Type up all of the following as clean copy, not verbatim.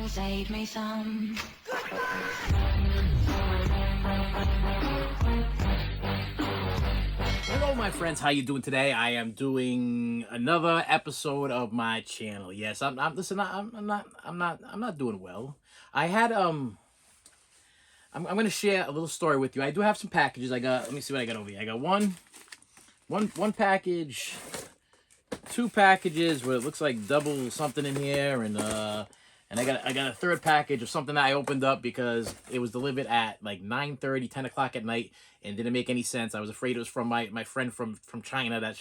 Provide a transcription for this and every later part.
save me some. Hello, my friends. How you doing today? I am doing another episode of my channel. Yes, I'm not doing well. I'm going to share a little story with you. I do have some packages. Let me see what I got over here. I got one package, two packages where it looks like double something in here, and I got a third package of something that I opened up because it was delivered at like 9:30, 10 o'clock at night, and didn't make any sense. I was afraid it was from my friend from China that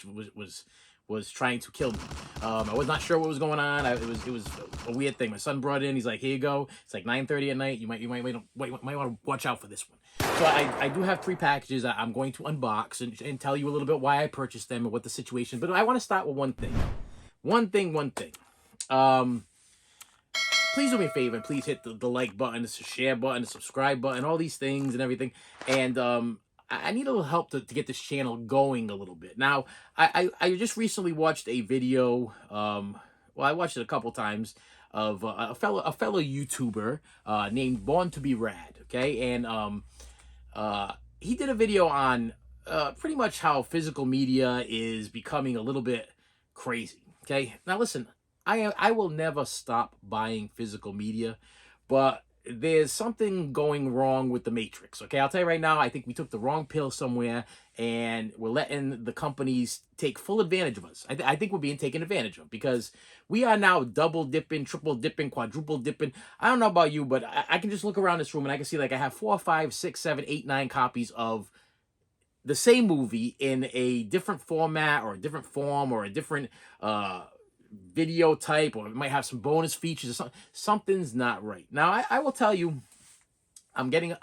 was trying to kill me. I was not sure what was going on. It was a weird thing. My son brought it in. He's like, "Here you go. It's like 9:30 at night. You might want to watch out for this one." So I do have three packages that I'm going to unbox and tell you a little bit why I purchased them and what the situation. But I want to start with one thing. One thing. Please do me a favor and please hit the like button, the share button, the subscribe button, all these things and everything. And I need a little help to get this channel going a little bit. Now, I just recently watched a video, well, I watched it a couple times, of a fellow YouTuber named Born to be Rad, okay? And he did a video on pretty much how physical media is becoming a little bit crazy, okay? Now, listen, I will never stop buying physical media, but there's something going wrong with the Matrix, okay? I'll tell you right now, I think we took the wrong pill somewhere, and we're letting the companies take full advantage of us. I think we're being taken advantage of because we are now double dipping, triple dipping, quadruple dipping. I don't know about you, but I can just look around this room and I can see like I have 4, 5, 6, 7, 8, 9 copies of the same movie in a different format or a different form or a different video type, or it might have some bonus features or something. Something's not right. Now, I will tell you, I'm getting,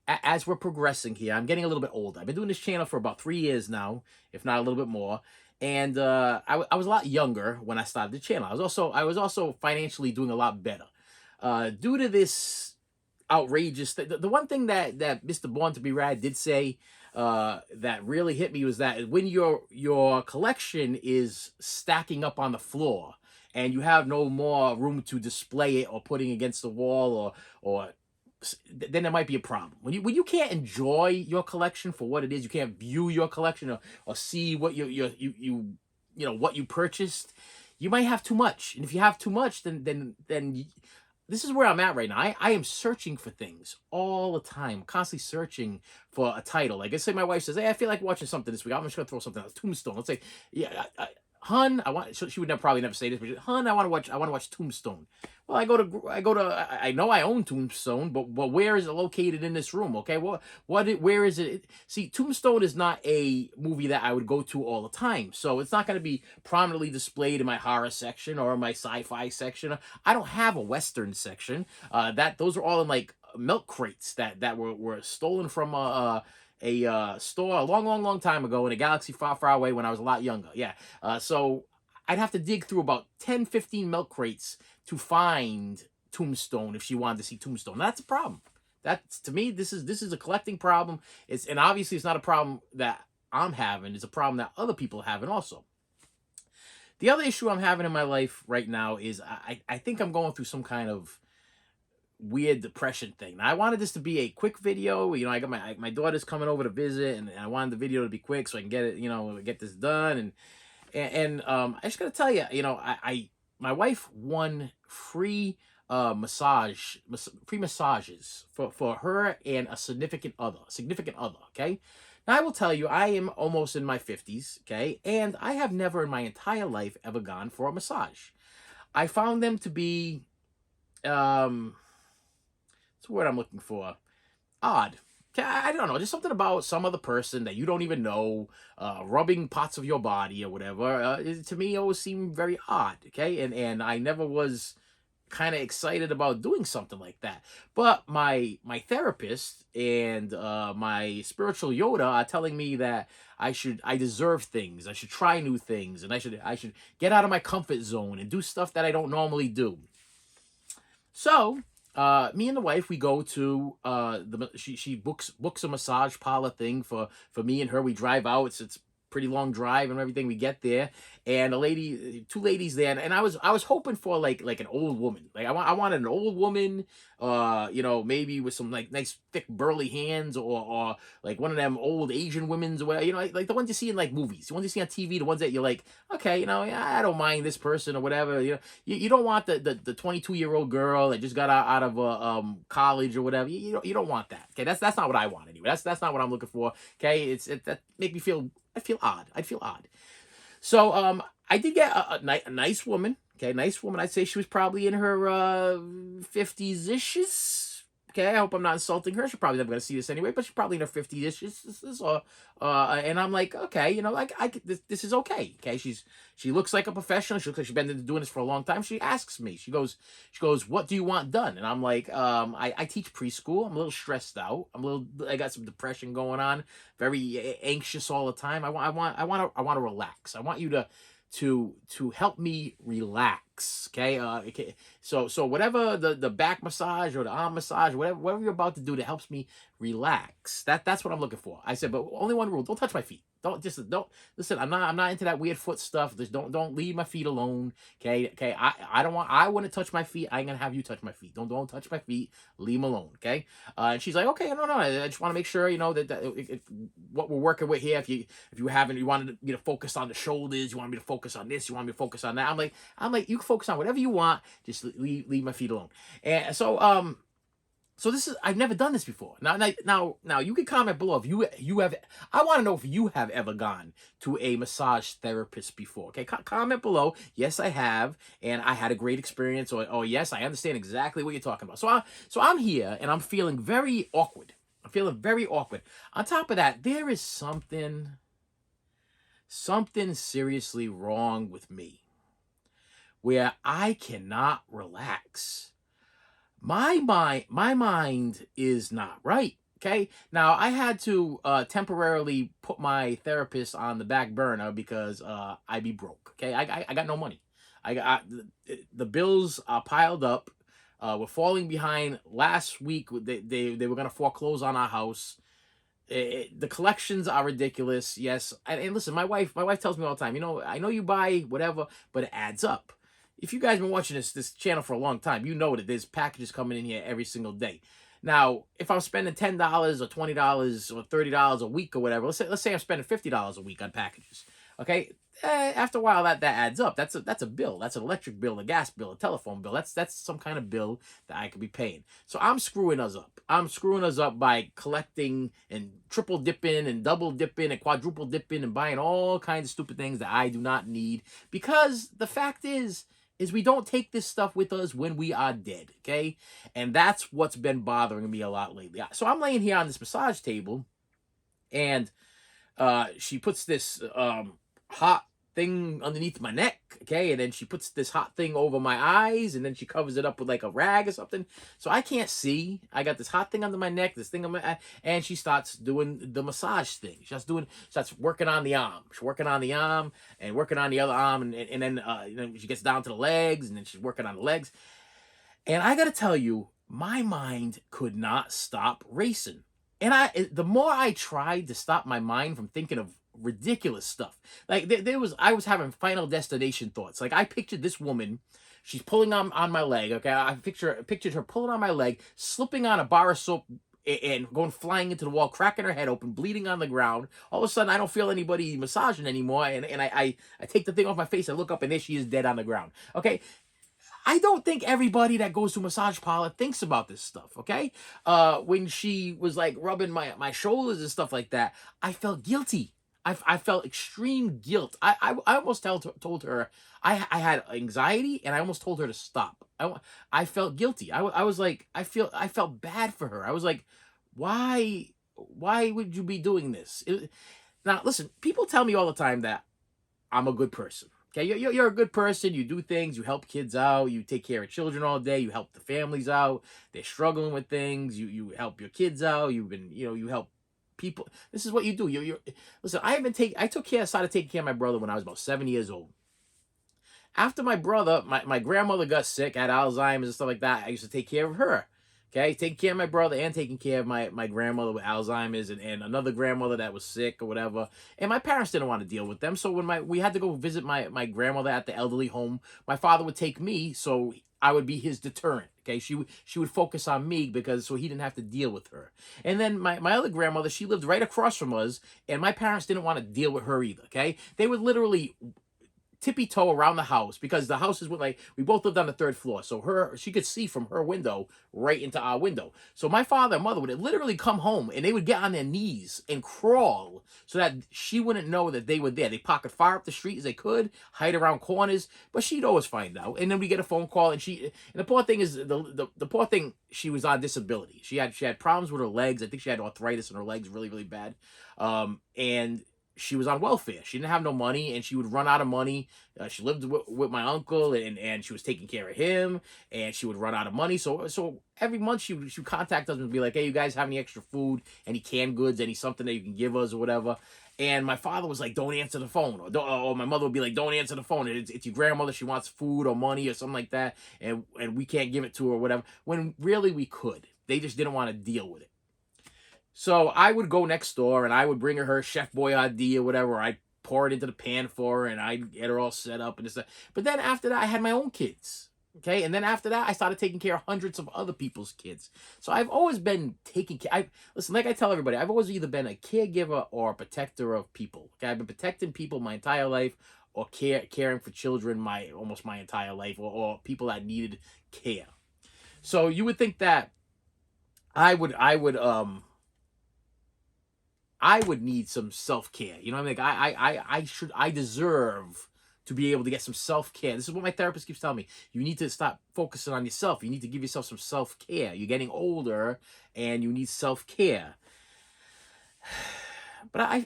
as we're progressing here, I'm getting a little bit older. I've been doing this channel for about 3 years now, if not a little bit more. And I was a lot younger when I started the channel. I was also financially doing a lot better. Due to this outrageous the one thing that Mr. Born to be Rad did say that really hit me was that when your collection is stacking up on the floor and you have no more room to display it or putting against the wall, or then there might be a problem. When you can't enjoy your collection for what it is, you can't view your collection or see what you know what you purchased, you might have too much. And if you have too much, then this is where I'm at right now. I am searching for things all the time, constantly searching for a title. Like, let's say my wife says, "Hey, I feel like watching something this week. I'm just gonna throw something out. Tombstone." Let's say, "Yeah, Hun, I want." She would probably never say this, but "Hun, I want to watch Tombstone." Well, I know I own Tombstone, but where is it located in this room? Okay, where is it? See, Tombstone is not a movie that I would go to all the time, so it's not going to be prominently displayed in my horror section or my sci-fi section. I don't have a Western section. Those are all in like milk crates that were stolen from a store a long time ago in a galaxy far away when I was a lot younger. Yeah. So I'd have to dig through about 10, 15 milk crates to find Tombstone if she wanted to see Tombstone. That's a problem. That's, to me, this is a collecting problem. And obviously it's not a problem that I'm having. It's a problem that other people are having also. The other issue I'm having in my life right now is I think I'm going through some kind of weird depression thing. Now, I wanted this to be a quick video. You know, I got my daughter's coming over to visit, and I wanted the video to be quick so I can get it, get this done. And I just gotta tell you, my wife won free massages for her and a significant other. Okay. Now, I will tell you, I am almost in my 50s. Okay, and I have never in my entire life ever gone for a massage. I found them to be what's the word I'm looking for? Odd. I don't know. Just something about some other person that you don't even know, rubbing parts of your body or whatever. To me, it always seemed very odd. Okay, and I never was kind of excited about doing something like that. But my therapist and my spiritual Yoda are telling me that I deserve things. I should try new things, and I should get out of my comfort zone and do stuff that I don't normally do. So me and the wife, we go to she books a massage parlor thing for me and her. We drive out. It's pretty long drive and everything. We get there, and a lady, two ladies there, and I was hoping for like an old woman. Like I wanted an old woman, maybe with some like nice thick burly hands, or like one of them old Asian women's, or whatever, like the ones you see in like movies, the ones you see on TV, the ones that you're like, okay, yeah, I don't mind this person or whatever. You don't want the 22-year-old girl that just got out of college or whatever. You don't want that. Okay, that's not what I want anyway. That's not what I'm looking for. Okay, that make me feel, I feel odd. I'd feel odd. So I did get a nice woman. Okay, nice woman. I'd say she was probably in her 50s ishes. Okay, I hope I'm not insulting her. She's probably never gonna see this anyway, but she's probably in her 50s ishes. And I'm like, okay, like this is okay. Okay, she looks like a professional. She looks like she's been doing this for a long time. She asks me. She goes, what do you want done? And I'm like, I teach preschool. I'm a little stressed out. I got some depression going on. Very anxious all the time. I want to relax. I want you to help me relax. Okay. Okay. So whatever the back massage or the arm massage, whatever you're about to do that helps me relax. That's what I'm looking for. I said, but only one rule: don't touch my feet. Don't listen. I'm not into that weird foot stuff. Just don't leave my feet alone. Okay. Okay. I don't want. I want to touch my feet. I ain't gonna have you touch my feet. Don't touch my feet. Leave them alone. Okay. And she's like, okay, no. I just want to make sure that what we're working with here. If you wanted me to focus on the shoulders, you want me to focus on this, you want me to focus on that. I'm like, you can focus on whatever you want. Just leave my feet alone. And so this is, I've never done this before. Now you can comment below if you have. I want to know if you have ever gone to a massage therapist before. Okay, comment below. Yes, I have, and I had a great experience. Or yes, I understand exactly what you're talking about. So I'm here and I'm feeling very awkward. I'm feeling very awkward. On top of that, there is something seriously wrong with me, where I cannot relax. My mind is not right. Okay. Now I had to temporarily put my therapist on the back burner because I be broke. Okay. I got no money. I got the bills are piled up. We're falling behind. Last week they were gonna foreclose on our house. The collections are ridiculous. Yes. And listen, my wife tells me all the time, I know you buy whatever, but it adds up. If you guys been watching this channel for a long time, you know that there's packages coming in here every single day. Now, if I'm spending $10 or $20 or $30 a week or whatever, let's say I'm spending $50 a week on packages. Okay, after a while that adds up. That's a bill. That's an electric bill, a gas bill, a telephone bill. That's some kind of bill that I could be paying. So I'm screwing us up. I'm screwing us up by collecting and triple dipping and double dipping and quadruple dipping and buying all kinds of stupid things that I do not need, because the fact is we don't take this stuff with us when we are dead, okay? And that's what's been bothering me a lot lately. So I'm laying here on this massage table, and she puts this hot thing underneath my neck, okay? And then she puts this hot thing over my eyes, and then she covers it up with like a rag or something, so I can't see. I got this hot thing under my neck, this thing on my eye, and she starts doing the massage thing. Starts working on the arm. She's working on the arm and working on the other arm, and then she gets down to the legs, and then she's working on the legs. And I gotta tell you, my mind could not stop racing. And the more I tried to stop my mind from thinking of ridiculous stuff, like I was having Final Destination thoughts. Like I pictured this woman, she's pulling on my leg. Okay, I pictured her pulling on my leg, slipping on a bar of soap and going flying into the wall, cracking her head open, bleeding on the ground. All of a sudden, I don't feel anybody massaging anymore, and I take the thing off my face, I look up, and there she is, dead on the ground. Okay. I don't think everybody that goes to a massage parlor thinks about this stuff, okay? When she was like rubbing my shoulders and stuff like that, I felt guilty. I felt extreme guilt. I almost told her I had anxiety, and I almost told her to stop. I felt guilty. I was like, I felt bad for her. I was like, why would you be doing this? Now, listen, people tell me all the time that I'm a good person. Okay, you're a good person. You do things. You help kids out. You take care of children all day. You help the families out. They're struggling with things. You help your kids out. You help people. This is what you do. Listen. I started taking care of my brother when I was about 7 years old. After my brother, my grandmother got sick, had Alzheimer's and stuff like that. I used to take care of her. Okay, taking care of my brother and taking care of my grandmother with Alzheimer's, and another grandmother that was sick or whatever. And my parents didn't want to deal with them. So when we had to go visit my grandmother at the elderly home, my father would take me, so I would be his deterrent. Okay, she would focus on me, because so he didn't have to deal with her. And then my other grandmother, she lived right across from us, and my parents didn't want to deal with her either. Okay, they would literally tippy toe around the house, because the house is with, like, we both lived on the third floor, so she could see from her window right into our window. So my father and mother would literally come home, and they would get on their knees and crawl so that she wouldn't know that they were there. They pocket far up the street as they could, hide around corners, but she'd always find out. And then we get a phone call, and the poor thing is, the poor thing, she was on disability. She had problems with her legs. I think she had arthritis in her legs, really, really bad. And she was on welfare. She didn't have no money, and she would run out of money. She lived with my uncle, and she was taking care of him, and she would run out of money. So every month she would contact us and be like, "Hey, you guys have any extra food, any canned goods, any something that you can give us or whatever?" And my father was like, "Don't answer the phone," or my mother would be like, "Don't answer the phone. It's your grandmother. She wants food or money or something like that, and we can't give it to her or whatever." When really we could. They just didn't want to deal with it. So I would go next door, and I would bring her Chef Boyardee or whatever. I'd pour it into the pan for her, and I'd get her all set up and stuff. But then after that, I had my own kids. Okay. And then after that, I started taking care of hundreds of other people's kids. So I've always been taking care. Listen, like I tell everybody, I've always either been a caregiver or a protector of people. Okay. I've been protecting people my entire life, or caring for children almost my entire life, or people that needed care. So you would think that I would need some self care. You know what I mean? Like, I deserve to be able to get some self care. This is what my therapist keeps telling me. You need to stop focusing on yourself. You need to give yourself some self care. You're getting older, and you need self care. But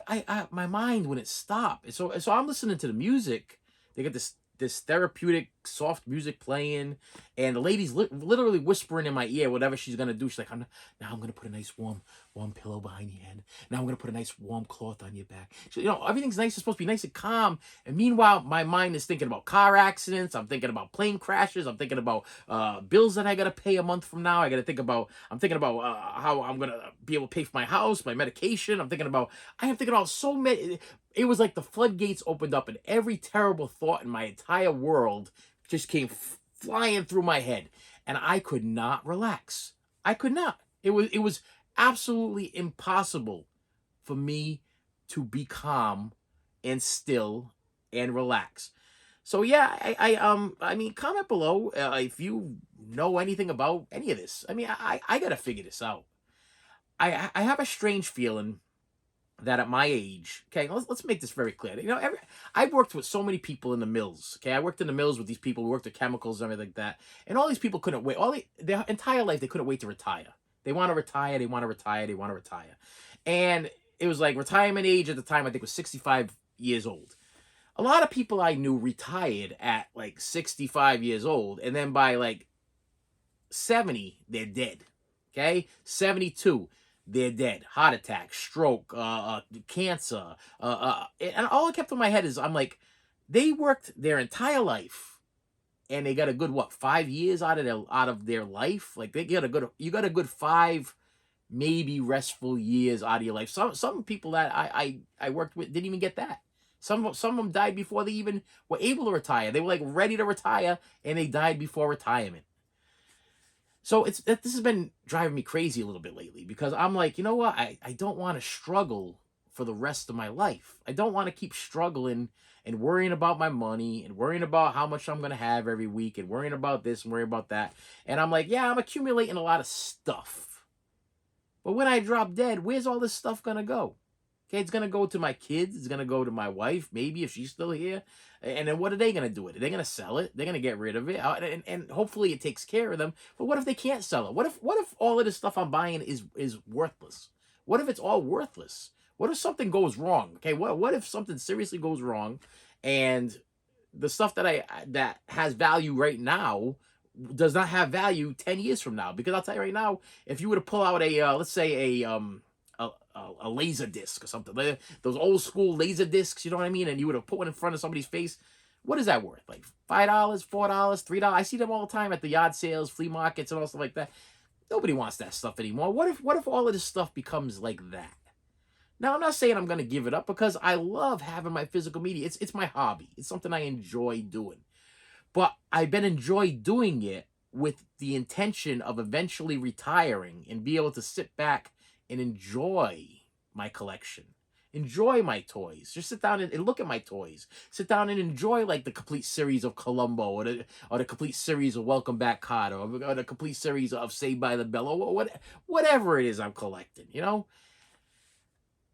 my mind wouldn't stop. So I'm listening to the music. They got this therapeutic soft music playing, and the lady's literally whispering in my ear whatever she's gonna do. She's like, now I'm gonna put a nice warm pillow behind your head. Now I'm gonna put a nice warm cloth on your back. So, everything's nice. It's supposed to be nice and calm. And meanwhile, my mind is thinking about car accidents. I'm thinking about plane crashes. I'm thinking about bills that I gotta pay a month from now. I'm thinking about how I'm gonna be able to pay for my house, my medication. I am thinking about so many. It was like the floodgates opened up, and every terrible thought in my entire world just came flying through my head, and I could not relax. I could not. It was absolutely impossible for me to be calm and still and relax. So yeah, I mean, comment below if you know anything about any of this. I mean, I gotta figure this out. I have a strange feeling that at my age, okay, let's make this very clear. I've worked with so many people in the mills. Okay, I worked in the mills with these people who worked with chemicals and everything like that, and all these people couldn't wait. Their entire life, they couldn't wait to retire. They want to retire. They want to retire. They want to retire, and it was like retirement age at the time. I think was 65 years old. A lot of people I knew retired at like 65 years old, and then by like 70, they're dead. Okay, 72, they're dead. Heart attack, stroke, cancer. And all I kept in my head is, I'm like, they worked their entire life, and they got a good, what, 5 years out of their life. Like, you got a good 5, maybe restful years out of your life. Some people that I worked with didn't even get that. Some of them died before they even were able to retire. They were like ready to retire, and they died before retirement. So this has been driving me crazy a little bit lately, because I'm like, you know what? I don't want to struggle for the rest of my life. I don't want to keep struggling and worrying about my money, and worrying about how much I'm going to have every week, and worrying about this and worrying about that. And I'm like, yeah, I'm accumulating a lot of stuff. But when I drop dead, where's all this stuff going to go? Okay, it's going to go to my kids. It's going to go to my wife, maybe, if she's still here. And then what are they going to do with it? They're going to sell it. They're going to get rid of it. And hopefully it takes care of them. But what if they can't sell it? What if all of this stuff I'm buying is worthless? What if it's all worthless? What if something goes wrong? Okay, what if something seriously goes wrong, and the stuff that has value right now does not have value 10 years from now? Because I'll tell you right now, if you were to pull out let's say a laser disc or something, like those old school laser discs, you know what I mean? And you would have put one in front of somebody's face. What is that worth? Like $5, $4, $3? I see them all the time at the yard sales, flea markets, and all stuff like that. Nobody wants that stuff anymore. What if all of this stuff becomes like that? Now, I'm not saying I'm going to give it up because I love having my physical media. It's my hobby. It's something I enjoy doing. But I've been enjoy doing it with the intention of eventually retiring and be able to sit back and enjoy my collection. Enjoy my toys. Just sit down and look at my toys. Sit down and enjoy like the complete series of Columbo or the complete series of Welcome Back Kotter or the complete series of Saved by the Bell or whatever it is I'm collecting, you know?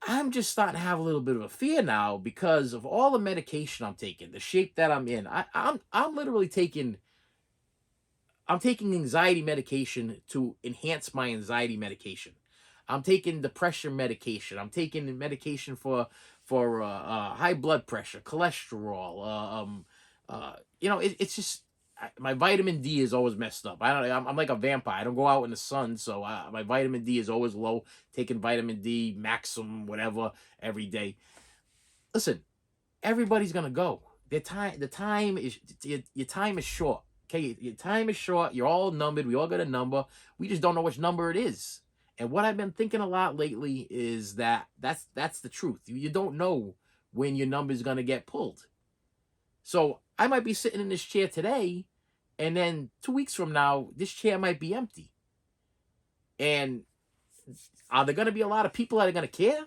I'm just starting to have a little bit of a fear now because of all the medication I'm taking, the shape that I'm in. I'm literally taking anxiety medication to enhance my anxiety medication. I'm taking depression medication. I'm taking medication for high blood pressure, cholesterol. It's just my vitamin D is always messed up. I don't. I'm like a vampire. I don't go out in the sun, so my vitamin D is always low. Taking vitamin D, Maxim, whatever, every day. Listen, everybody's gonna go. Your time is short. Okay, your time is short. You're all numbered. We all got a number. We just don't know which number it is. And what I've been thinking a lot lately is that's the truth. You don't know when your number is gonna get pulled. So I might be sitting in this chair today, and then 2 weeks from now, this chair might be empty. And are there gonna be a lot of people that are gonna care?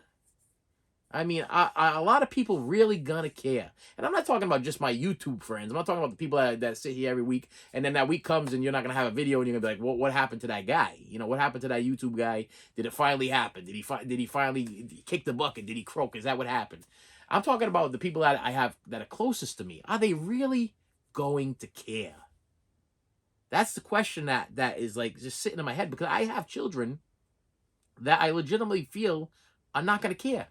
I mean, a lot of people really gonna care. And I'm not talking about just my YouTube friends. I'm not talking about the people that sit here every week, and then that week comes and you're not gonna have a video and you're gonna be like, what happened to that guy? You know, what happened to that YouTube guy? Did it finally happen? Did he finally kick the bucket? Did he croak? Is that what happened? I'm talking about the people that I have that are closest to me. Are they really going to care? That's the question that is like just sitting in my head, because I have children that I legitimately feel are not gonna care.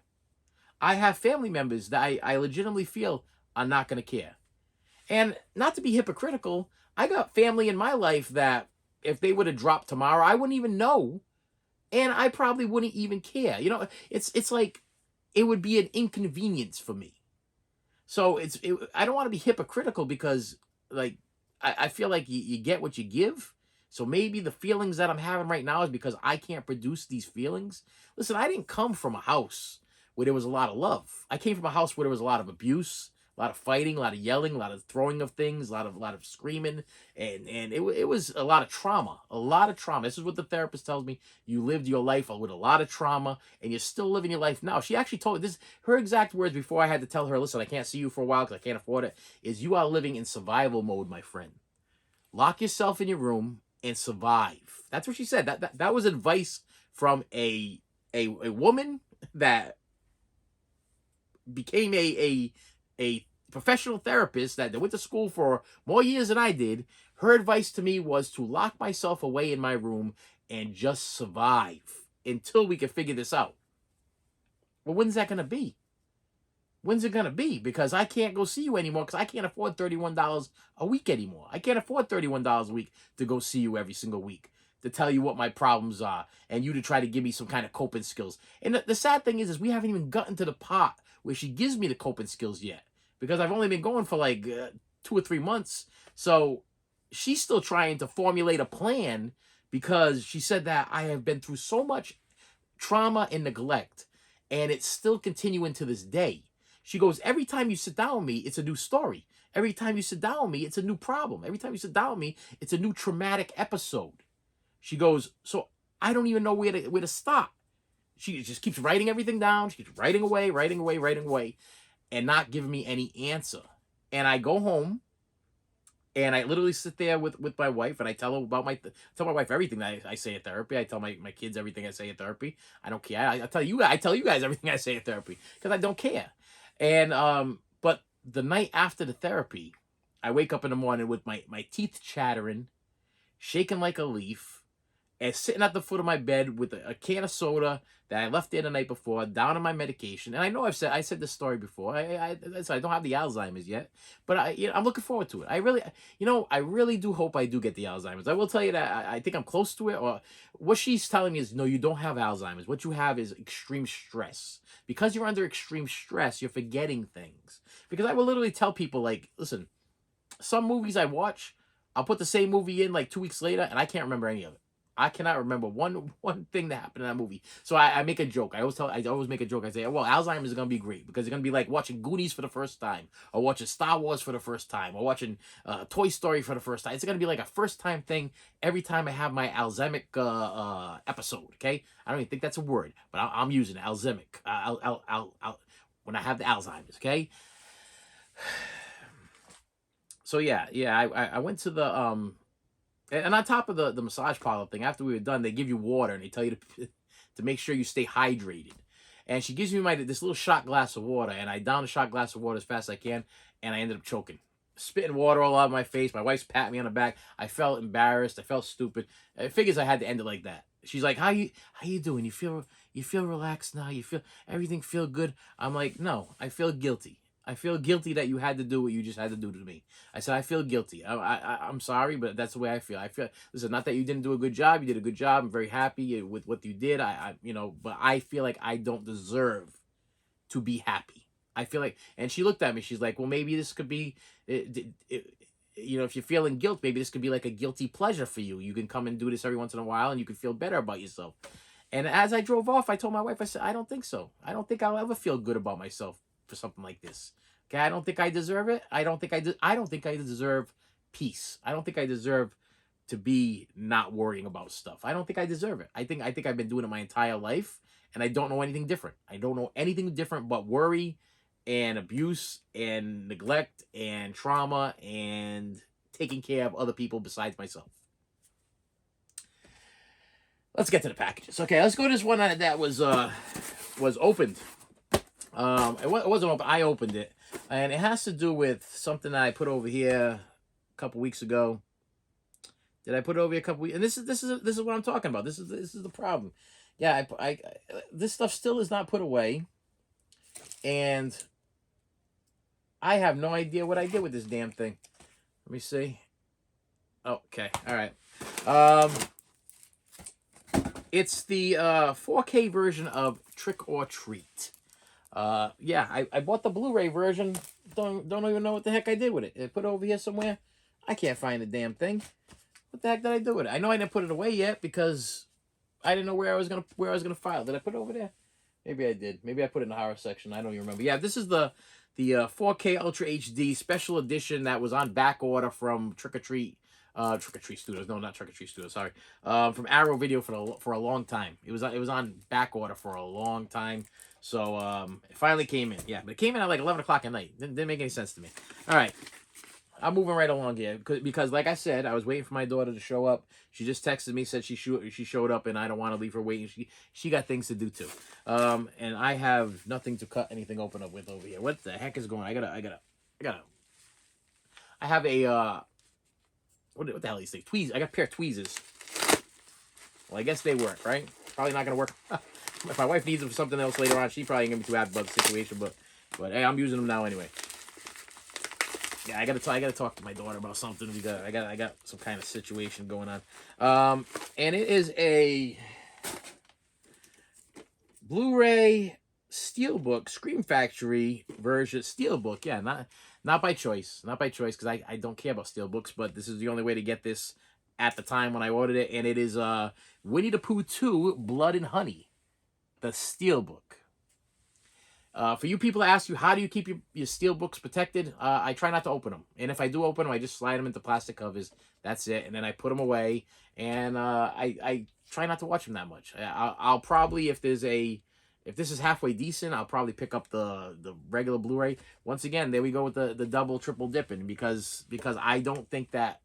I have family members that I legitimately feel are not going to care. And not to be hypocritical, I got family in my life that if they would have dropped tomorrow, I wouldn't even know. And I probably wouldn't even care. You know, it's like it would be an inconvenience for me. So I don't want to be hypocritical because like I feel like you get what you give. So maybe the feelings that I'm having right now is because I can't produce these feelings. Listen, I didn't come from a house where there was a lot of love. I came from a house where there was a lot of abuse, a lot of fighting, a lot of yelling, a lot of throwing of things, a lot of screaming, and it was a lot of trauma, a lot of trauma. This is what the therapist tells me. You lived your life with a lot of trauma, and you're still living your life now. She actually told me this. Her exact words before I had to tell her, "Listen, I can't see you for a while because I can't afford it." Is you are living in survival mode, my friend. Lock yourself in your room and survive. That's what she said. That was advice from a woman that became a professional therapist that went to school for more years than I did. Her advice to me was to lock myself away in my room and just survive until we can figure this out. Well, when's that going to be? When's it going to be? Because I can't go see you anymore because I can't afford $31 a week anymore. I can't afford $31 a week to go see you every single week, to tell you what my problems are, and you to try to give me some kind of coping skills. And the sad thing is we haven't even gotten to the part where she gives me the coping skills yet, because I've only been going for like 2 or 3 months. So she's still trying to formulate a plan, because she said that I have been through so much trauma and neglect, and it's still continuing to this day. She goes, every time you sit down with me, it's a new story. Every time you sit down with me, it's a new problem. Every time you sit down with me, it's a new traumatic episode. She goes, so I don't even know where to stop. She just keeps writing everything down. She keeps writing away, and not giving me any answer. And I go home, and I literally sit there with my wife, and I tell her about tell my wife everything that I say at therapy. I tell my kids everything I say at therapy. I don't care. I tell you guys everything I say at therapy because I don't care. And but the night after the therapy, I wake up in the morning with my teeth chattering, shaking like a leaf, and sitting at the foot of my bed with a can of soda that I left there the night before, down on my medication. And I know I said this story before. I don't have the Alzheimer's yet, but I'm looking forward to it. I really do hope I do get the Alzheimer's. I will tell you that I think I'm close to it. Or what she's telling me is, no, you don't have Alzheimer's. What you have is extreme stress. Because you're under extreme stress, you're forgetting things. Because I will literally tell people, like, listen, some movies I watch, I'll put the same movie in like 2 weeks later, and I can't remember any of it. I cannot remember one thing that happened in that movie. So I make a joke. I always make a joke. I say, well, Alzheimer's is gonna be great because it's gonna be like watching Goonies for the first time, or watching Star Wars for the first time, or watching Toy Story for the first time. It's gonna be like a first time thing every time I have my Alzheimer episode. Okay, I don't even think that's a word, but I'm using it, Alzheimer. When I have the Alzheimer's. Okay. So yeah, I went to the and on top of the massage parlor thing, after we were done, they give you water and they tell you to make sure you stay hydrated. And she gives me this little shot glass of water, and I down the shot glass of water as fast as I can, and I ended up choking, spitting water all out of my face. My wife's patting me on the back. I felt embarrassed. I felt stupid. It figures I had to end it like that. She's like, how you doing? You feel relaxed now? You feel everything feel good?" I'm like, "No, I feel guilty. I feel guilty that you had to do what you just had to do to me." I said, "I feel guilty. I'm sorry, but that's the way I feel. I feel, listen, not that you didn't do a good job. You did a good job. I'm very happy with what you did. But I feel like I don't deserve to be happy. I feel like," and she looked at me. She's like, "Well, maybe this could be, if you're feeling guilt, maybe this could be like a guilty pleasure for you. You can come and do this every once in a while, and you can feel better about yourself." And as I drove off, I told my wife, I said, "I don't think so. I don't think I'll ever feel good about myself for something like this. Okay, I don't think I deserve it. I don't think I deserve peace. I don't think I deserve to be not worrying about stuff. I don't think I deserve it. I think I've been doing it my entire life, and I don't know anything different. I don't know anything different but worry and abuse and neglect and trauma and taking care of other people besides myself." Let's get to the packages. Okay, let's go to this one that was opened. It wasn't open. I opened it, and it has to do with something that I put over here a couple weeks ago. Did I put it over here a couple weeks? And this is what I'm talking about. This is the problem. Yeah, I this stuff still is not put away, and I have no idea what I did with this damn thing. Let me see. Okay, all right. It's the 4K version of Trick or Treat. Yeah, I bought the Blu-ray version. Don't even know what the heck I did with it. I put it over here somewhere. I can't find the damn thing. What the heck did I do with it? I know I didn't put it away yet because I didn't know where I was gonna file. Did I put it over there? Maybe I did. Maybe I put it in the horror section. I don't even remember. Yeah, this is the 4K Ultra HD special edition that was on back order from Trick or Treat Studios. No, not Trick or Treat Studios. Sorry, from Arrow Video for a long time. It was on back order for a long time. So it finally came in. Yeah, but it came in at like 11 o'clock at night. Didn't make any sense to me. All right, I'm moving right along here because like I said, I was waiting for my daughter to show up. She just texted me, said she showed up, and I don't want to leave her waiting. She got things to do too. And I have nothing to cut anything open up with over here. What the heck is going on? I have a what the hell are these things? Tweezers. I got a pair of tweezers. Well, I guess they work, right? Probably not gonna work. If my wife needs them for something else later on, she probably ain't gonna be too happy about the situation. But hey, I'm using them now anyway. Yeah, I gotta talk to my daughter about something. I got some kind of situation going on. And it is a Blu-ray Steelbook Scream Factory version Steelbook. Yeah, not by choice, because I don't care about Steelbooks, but this is the only way to get this at the time when I ordered it, and it is Winnie the Pooh 2 Blood and Honey, the Steelbook. For you people to ask you, how do you keep your Steelbooks protected? I try not to open them. And if I do open them, I just slide them into plastic covers. That's it. And then I put them away. And I try not to watch them that much. I'll probably, if this is halfway decent, I'll probably pick up the regular Blu-ray. Once again, there we go with the double, triple dipping. Because I don't think that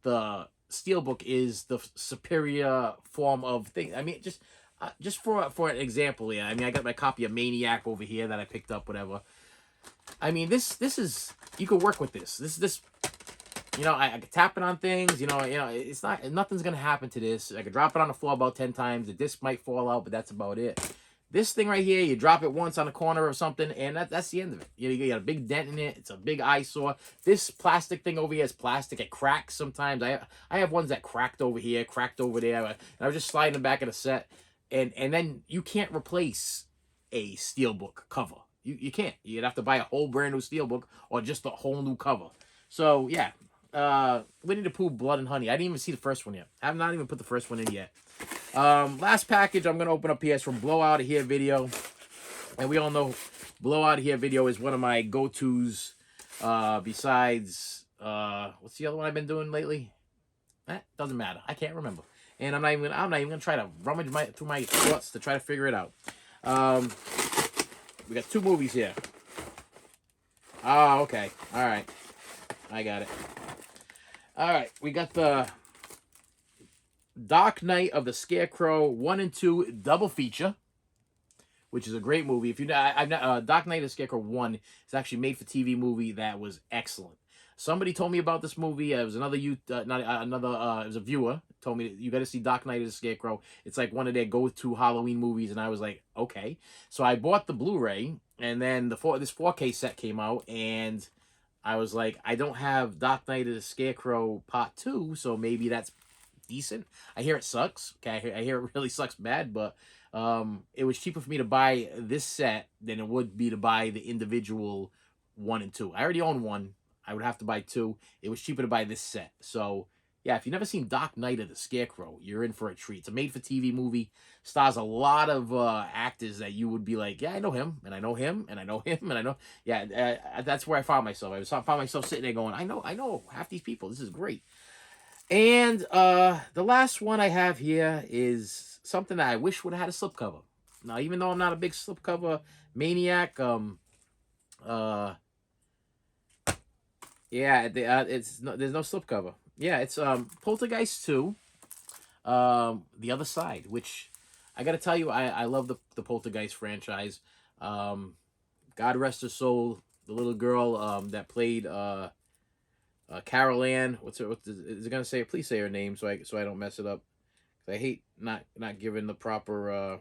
the Steelbook is the superior form of thing. I mean, just for an example, yeah. I mean, I got my copy of Maniac over here that I picked up, whatever. I mean, this is, you could work with this. This, I could tap it on things. It's nothing's gonna happen to this. I could drop it on the floor about 10 times. The disc might fall out, but that's about it. This thing right here, you drop it once on a corner or something, and that's the end of it. You got a big dent in it. It's a big eyesore. This plastic thing over here is plastic. It cracks sometimes. I have ones that cracked over here, cracked over there. And I was just sliding them back in the set. And then you can't replace a Steelbook cover. You can't. You'd have to buy a whole brand new Steelbook or just a whole new cover. So, yeah. Winnie the Pooh, Blood and Honey. I didn't even see the first one yet. I have not even put the first one in yet. Last package I'm gonna open up here is from Blow Out of Here Video, and we all know Blow Out of Here Video is one of my go-tos. Besides, what's the other one I've been doing lately? Doesn't matter. I can't remember, and I'm not even gonna try to rummage through my thoughts to try to figure it out. We got two movies here. Oh, okay. All right. I got it. All right. We got the Dark Knight of the Scarecrow 1 and 2 double feature, which is a great movie. If you know, Dark Knight of the Scarecrow 1 is actually made for TV movie that was excellent. Somebody told me about this movie. It was another it was a viewer told me you got to see Dark Knight of the Scarecrow. It's like one of their go-to Halloween movies, and I was like, okay. So I bought the Blu-ray, and then this 4K set came out, and I was like, I don't have Dark Knight of the Scarecrow Part 2, so maybe that's decent. I hear it sucks. Okay, I hear it really sucks bad, but it was cheaper for me to buy this set than it would be to buy the individual 1 and 2. I already own 1. I would have to buy 2. It was cheaper to buy this set. So, yeah, if you've never seen Dark Knight of the Scarecrow, you're in for a treat. It's a made-for-TV movie. Stars a lot of actors that you would be like, yeah, I know him, and I know him, and I know him, and I know... Yeah, that's where I found myself. I found myself sitting there going, I know half these people. This is great. And the last one I have here is something that I wish would have had a slipcover. Now, even though I'm not a big slipcover maniac, yeah, there's no slipcover. Yeah, it's Poltergeist 2, The Other Side, which I got to tell you, I love the Poltergeist franchise. God rest her soul, the little girl that played Carol Ann. Is it gonna say? Please say her name so I don't mess it up. I hate not giving the proper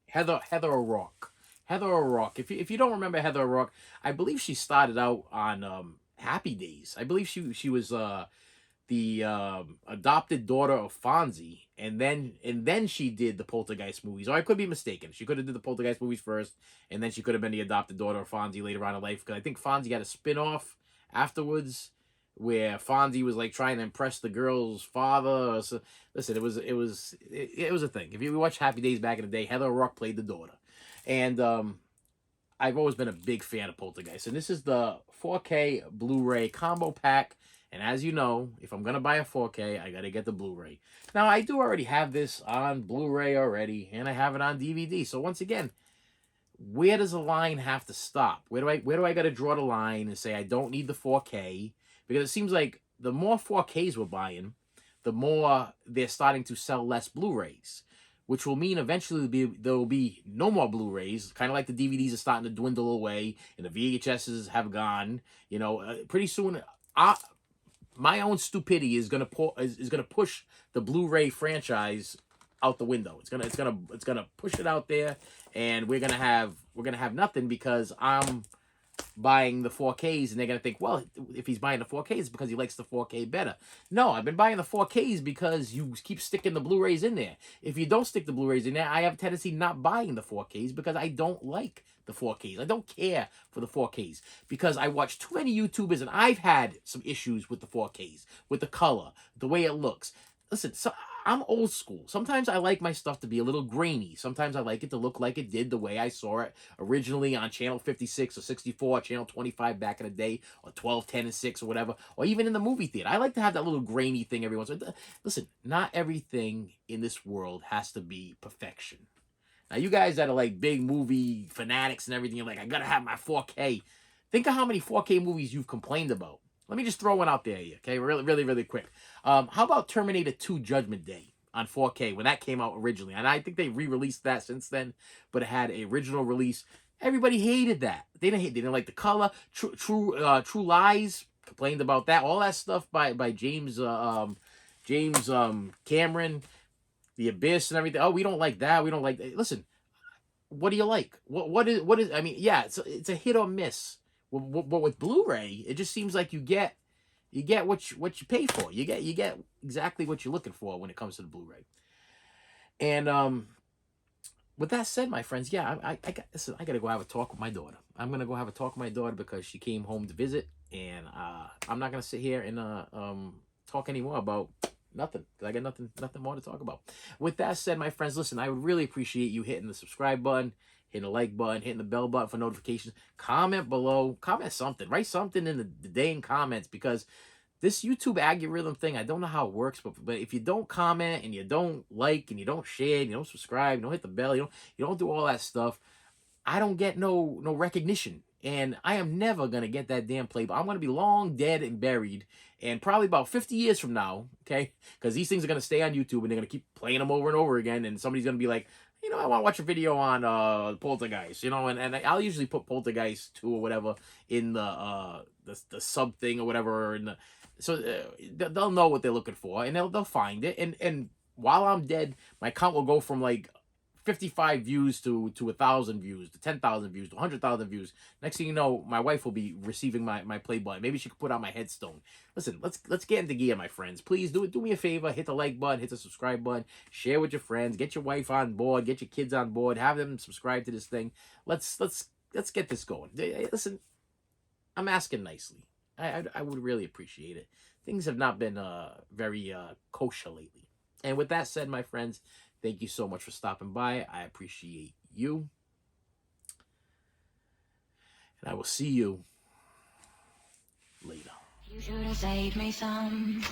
Heather O'Rourke. Heather O'Rourke. If you don't remember Heather O'Rourke, I believe she started out on Happy Days. I believe she was the adopted daughter of Fonzie, and then she did the Poltergeist movies. Or I could be mistaken. She could have did the Poltergeist movies first, and then she could have been the adopted daughter of Fonzie later on in life. Because I think Fonzie had a spin-off afterwards where Fonzie was like trying to impress the girl's father. So, listen, it was a thing. If you watch Happy Days back in the day, Heather O'Rourke played the daughter, and I've always been a big fan of Poltergeist. And this is the 4K Blu-ray combo pack. And as you know, if I'm going to buy a 4K, I got to get the Blu-ray. Now, I do already have this on Blu-ray already, and I have it on DVD. So once again, where does the line have to stop? Where do I got to draw the line and say I don't need the 4K? Because it seems like the more 4Ks we're buying, the more they're starting to sell less Blu-rays, which will mean eventually there will be no more Blu-rays, kind of like the DVDs are starting to dwindle away and the VHSs have gone. You know, pretty soon, my own stupidity is gonna push the Blu-ray franchise out the window. It's gonna push it out there, and we're gonna have nothing because I'm buying the 4Ks, and they're gonna think, well, if he's buying the 4Ks, it's because he likes the 4K better. No, I've been buying the 4Ks because you keep sticking the Blu-rays in there. If you don't stick the Blu-rays in there, I have a tendency not buying the 4Ks because I don't like the 4Ks. I don't care for the 4Ks because I watch too many YouTubers, and I've had some issues with the 4Ks, with the color, the way it looks. Listen, so I'm old school. Sometimes I like my stuff to be a little grainy. Sometimes I like it to look like it did the way I saw it originally on channel 56 or 64, channel 25 back in the day, or 12, 10, and 6 or whatever, or even in the movie theater. I like to have that little grainy thing every once in a while. Listen, not everything in this world has to be perfection. Now, you guys that are like big movie fanatics and everything, you're like, I gotta have my 4K. Think of how many 4K movies you've complained about. Let me just throw one out there, okay? Really, really, really quick. How about Terminator 2 Judgment Day on 4K when that came out originally? And I think they re-released that since then, but it had an original release. Everybody hated that. They didn't like the color. True Lies complained about that. All that stuff by James Cameron, The Abyss and everything. Oh, we don't like that. We don't like that. Listen, what do you like? What is? I mean, yeah, it's a hit or miss. But with Blu-ray, it just seems like you get what you pay for. You get exactly what you're looking for when it comes to the Blu-ray. And with that said, my friends, yeah, I got to go have a talk with my daughter. I'm gonna go have a talk with my daughter because she came home to visit, And I'm not gonna sit here and talk anymore about nothing, because I got nothing more to talk about. With that said, my friends, listen, I would really appreciate you hitting the subscribe button, hitting the like button, hitting the bell button for notifications. Comment below, comment something, write something in the dang comments, because this YouTube algorithm thing, I don't know how it works, but if you don't comment and you don't like and you don't share and you don't subscribe, you don't hit the bell, you don't do all that stuff, I don't get no recognition. And I am never gonna get that damn play, but I'm gonna be long dead and buried, and probably about 50 years from now, okay? Because these things are gonna stay on YouTube and they're gonna keep playing them over and over again, and somebody's gonna be like, I want to watch a video on Poltergeist, and I'll usually put Poltergeist 2 or whatever in the sub thing or whatever, and so they'll know what they're looking for, and they'll find it, and while I'm dead, my count will go from like 55 views to 1,000 views, to 10,000 views, to 100,000 views. Next thing you know, my wife will be receiving my play button. Maybe she could put on my headstone. Listen, let's get into gear, my friends. Please do me a favor. Hit the like button, hit the subscribe button, share with your friends, get your wife on board, get your kids on board, have them subscribe to this thing. Let's get this going. Listen, I'm asking nicely. I would really appreciate it. Things have not been very kosher lately. And with that said, my friends, thank you so much for stopping by. I appreciate you. And I will see you later. You should have saved me some.